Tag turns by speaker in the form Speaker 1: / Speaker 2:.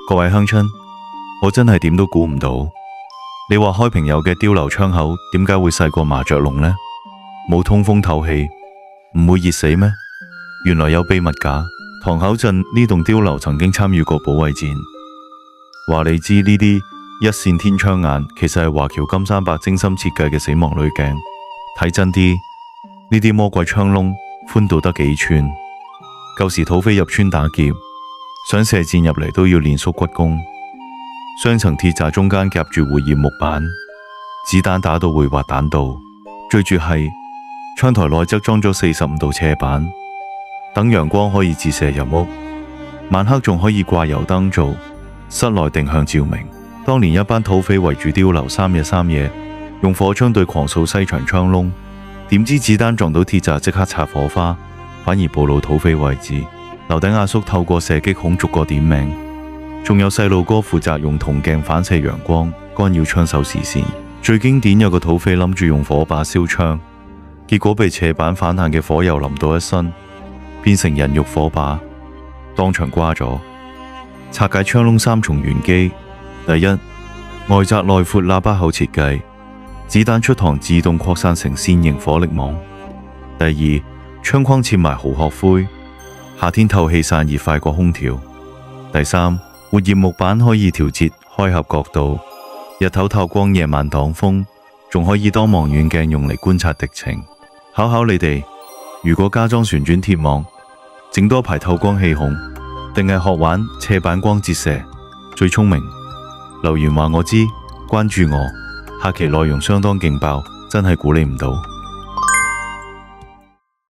Speaker 1: 各位鄉親，我真係點都估唔到，你話開平有嘅碉樓窗口點解會細過麻雀籠呢？冇通風透氣，唔會熱死咩？原來有秘密㗎。塘口鎮呢棟碉樓曾經參與過保衛戰。話你知呢啲一扇天窗眼，其實係華僑金三伯精心設計嘅死亡濾鏡。睇真啲，呢啲魔鬼窗窿寬度得幾寸？舊時土匪入村打劫，想射箭入嚟都要練縮骨功。雙層鐵閘中間夾住回焰木板，子彈打到會滑彈道。最絕係窗台內側裝咗45度斜板，等陽光可以自射入屋，晚黑仲可以掛油燈做室內定向照明。當年一班土匪圍住碉樓3日3夜，用火槍對狂掃西牆窗窿，點知子彈撞到鐵閘即刻擦火花，反而暴露土匪位置。樓頂阿叔透過射擊孔逐個點名，仲有細路哥負責用銅鏡反射陽光，干擾槍手視線。最經典有個土匪諗住用火把燒窗，結果被斜板反彈嘅火油淋到一身，變成人肉火把，當場瓜咗。拆解窗窿3重玄機：第一，外窄內闊喇叭口設計，子彈出膛自動擴散成線形火力網；第二，窗框貼埋蠔殼灰，夏天透氣散熱快過空調；第三，活頁木板可以調節開合角度，日頭透光，夜晚擋風，仲可以當望遠鏡用嚟觀察敵情。考考你哋，如果加裝旋轉鐵網，整多排透光氣孔，定係學玩斜板光折射最聰明？留言話我知，關注我，下期內容相當勁爆，真係估你唔到。